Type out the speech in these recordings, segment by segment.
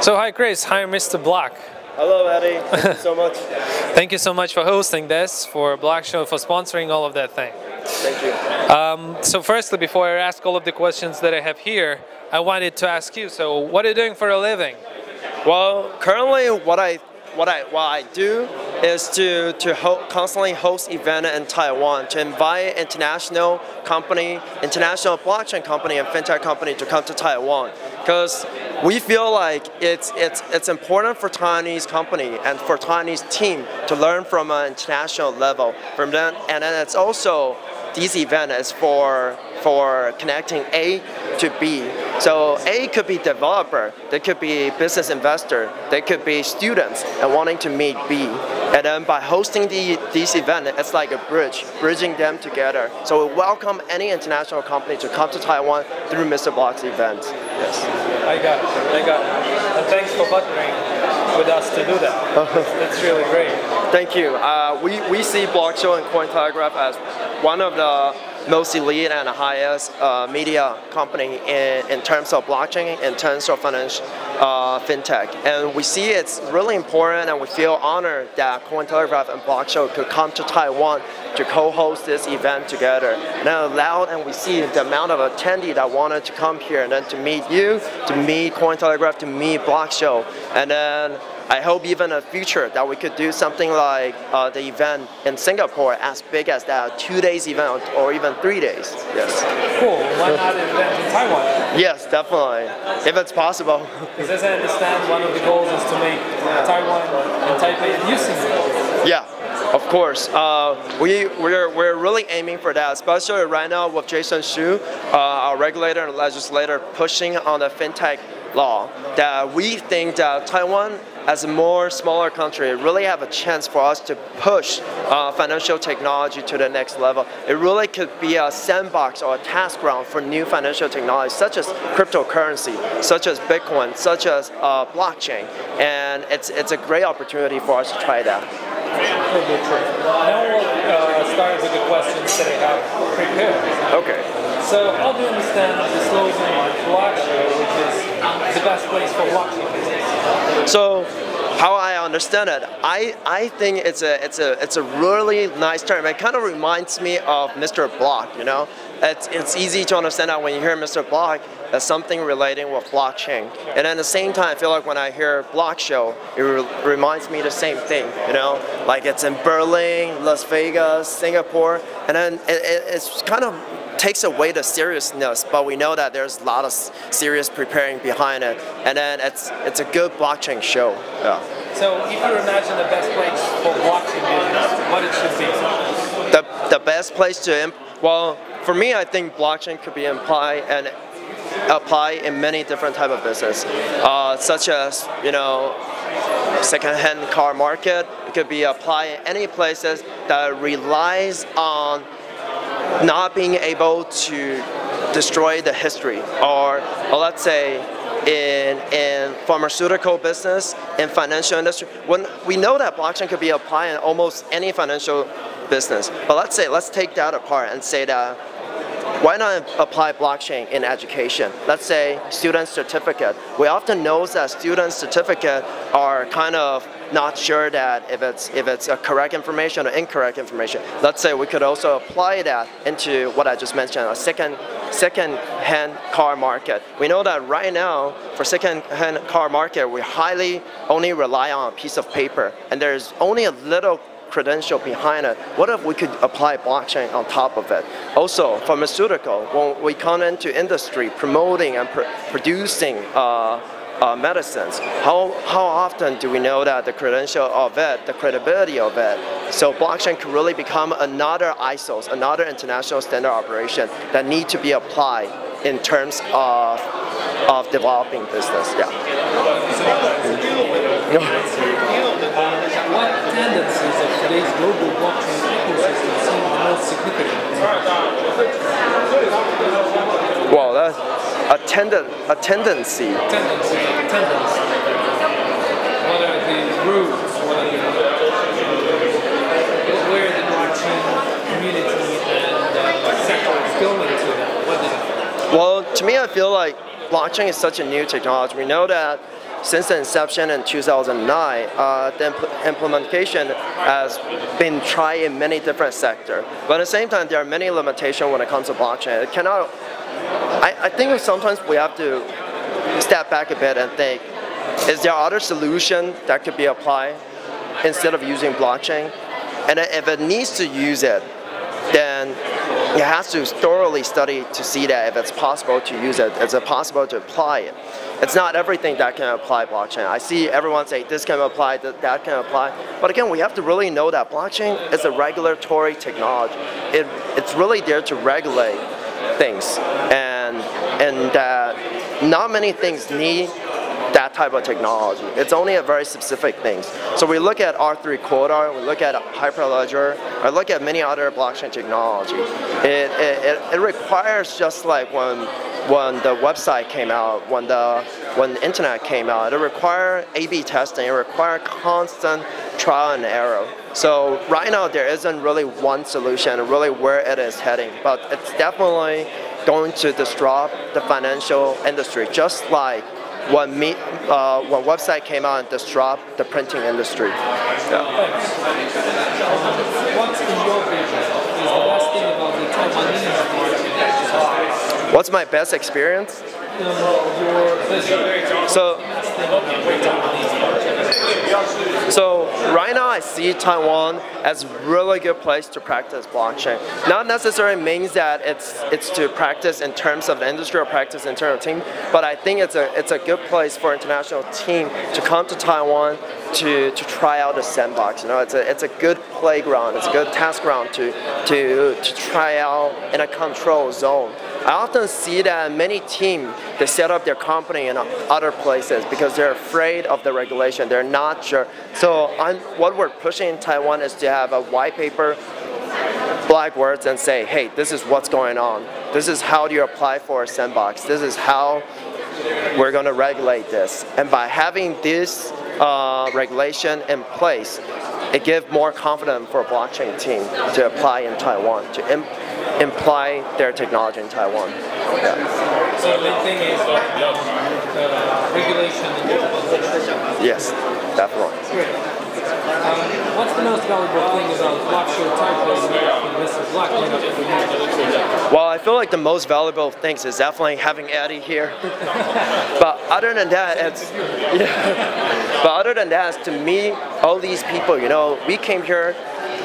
So hi Chris, hi MrBlock. Hello Eddie, thank you so much. Thank you so much for hosting this, for Blockshow, for sponsoring all of that thing. Thank you. So firstly, before I ask all of the questions that I have here, I wanted to ask you, so what are you doing for a living? Well, currently what I do is to constantly host events in Taiwan, to invite international blockchain company and fintech company to come to Taiwan, because we feel like it's important for Taiwanese company and for Taiwanese team to learn from an international level from them, and then it's also this event is for connecting A to B. So A could be developer, they could be business investor, they could be students and wanting to meet B. And then by hosting these events, it's like a bridging them together. So we welcome any international company to come to Taiwan through MrBlock's events. Yes. I got it. And thanks for partnering with us to do that. That's really great. Thank you. We see Blockshow and Cointelegraph as one of the most elite and highest media company in terms of blockchain, in terms of financial fintech. And we see it's really important, and we feel honored that Cointelegraph and Blockshow could come to Taiwan to co-host this event together. And we see the amount of attendees that wanted to come here and then to meet you, to meet Cointelegraph, to meet Blockshow. And then I hope even in the future that we could do something like the event in Singapore as big as that 2 days event or even 3 days. Yes. Cool. Why not an event in Taiwan? Yes, definitely. If it's possible. Because as I understand, one of the goals is to make Taiwan and Taipei a new Singapore. Yeah. Of course, we're really aiming for that, especially right now with Jason Xu, our regulator and legislator, pushing on the FinTech Law. That we think that Taiwan, as a more smaller country, really have a chance for us to push financial technology to the next level. It really could be a sandbox or a test ground for new financial technology, such as cryptocurrency, such as Bitcoin, such as blockchain, and it's a great opportunity for us to try that. Now we'll start with the questions that I have prepared. Okay. So how do you understand the slogan Blockshow, which is the best place for blockchain business? So how I understand it, I think it's a really nice term. It kind of reminds me of MrBlock, you know? It's easy to understand that when you hear MrBlock, that's something relating with blockchain. And at the same time, I feel like when I hear Blockshow, it reminds me the same thing, you know? Like it's in Berlin, Las Vegas, Singapore, and then it's kind of takes away the seriousness, but we know that there's a lot of serious preparing behind it, and then it's a good blockchain show. Yeah. So if you imagine the best place for blockchain business, what it should be? The best place to, well, for me, I think blockchain could be apply in many different type of business, such as, you know, second-hand car market. It could be applied in any places that relies on not being able to destroy the history, or let's say in pharmaceutical business, in financial industry. When we know that blockchain could be applied in almost any financial business, but let's take that apart and say that why not apply blockchain in education? Let's say student certificate. We often know that student certificate are kind of not sure that if it's a correct information or incorrect information. Let's say we could also apply that into what I just mentioned, a second-hand car market. We know that right now, for second-hand car market, we highly only rely on a piece of paper, and there's only a little credential behind it. What if we could apply blockchain on top of it? Also, pharmaceutical, when we come into industry promoting and producing medicines, how often do we know that the credential of it, the credibility of it? So blockchain could really become another ISOs, another international standard operation that need to be applied in terms of developing business. Yeah. What tendencies of today's global blockchain ecosystem seem the most significant? Well, that's a tendency. Tendency. What are the roots? Where the blockchain community and sector is going to? What is it? Well, to me, I feel like blockchain is such a new technology. We know that since the inception in 2009, the implementation has been tried in many different sectors. But at the same time, there are many limitations when it comes to blockchain. It cannot. I think sometimes we have to step back a bit and think, is there other solution that could be applied instead of using blockchain? And if it needs to use it, then it has to thoroughly study to see that if it's possible to use it, is it possible to apply it. It's not everything that can apply blockchain. I see everyone say this can apply, that can apply. But again, we have to really know that blockchain is a regulatory technology. It's really there to regulate things, and that not many things need that type of technology. It's only a very specific things. So we look at R3 quota, we look at Hyperledger, or look at many other blockchain technology. It requires, just like when the website came out, when the internet came out, it required A/B testing, it required constant trial and error. So right now there isn't really one solution really where it is heading, but it's definitely going to disrupt the financial industry, just like when website came out and disrupt the printing industry. Yeah. What's in your vision is the best thing about the Taiwanese market? What's my best experience? Your vision. So right now I see Taiwan as a really good place to practice blockchain. Not necessarily means that it's to practice in terms of the industry or practice in terms of team, but I think it's a good place for international team to come to Taiwan to try out the sandbox. You know, it's a good playground, it's a good test ground to try out in a control zone. I often see that many teams, they set up their company in other places because they're afraid of the regulation. They're not sure. So what we're pushing in Taiwan is to have a white paper, black words, and say, hey, this is what's going on. This is how do you apply for a sandbox. This is how we're going to regulate this. And by having this regulation in place, it gives more confidence for a blockchain team to apply in Taiwan, to imply their technology in Taiwan. Yeah. So the main thing is regulation and Yes, definitely. Great. What's the most valuable thing about Blockshow Taipei Meetup and MrBlock Meetup? Well, I feel like the most valuable things is definitely having Eddie here. But other than that, to meet all these people, you know, we came here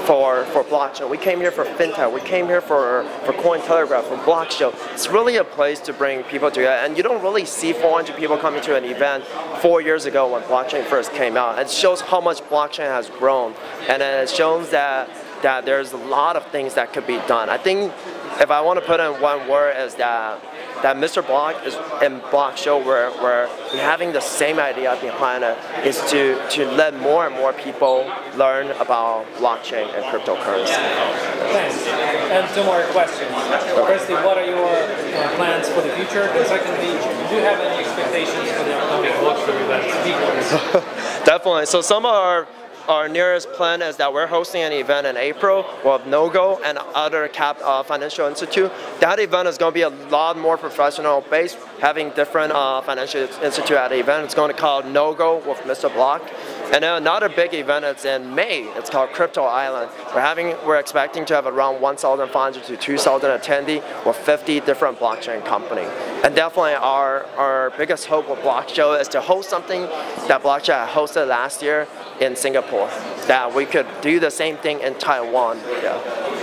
for blockchain, we came here for FinTech, we came here for Cointelegraph, for Blockshow. It's really a place to bring people together, and you don't really see 400 people coming to an event 4 years ago when blockchain first came out. It shows how much blockchain has grown, and it shows that there's a lot of things that could be done. I think if I want to put in one word is that MrBlock is in Blockshow where we're having the same idea behind it, is to let more and more people learn about blockchain and cryptocurrency. Thanks. And two more questions. Firstly, what are your plans for the future? And secondly, do you have any expectations for the upcoming Blockshow event? Definitely. So some of our nearest plan is that we're hosting an event in April with NOGO and other financial institute. That event is going to be a lot more professional based, having different financial institute at the event. It's going to be called NOGO with MrBlock. And then another big event is in May. It's called Crypto Island. We're expecting to have around 1,500 to 2,000 attendees with 50 different blockchain companies. And definitely our biggest hope with Blockshow is to host something that Blockshow hosted last year in Singapore, that we could do the same thing in Taiwan. Yeah.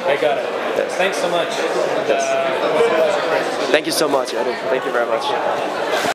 I got it. Yes. Thanks so much. Yes. Thank you so much, Eddie. Thank you very much.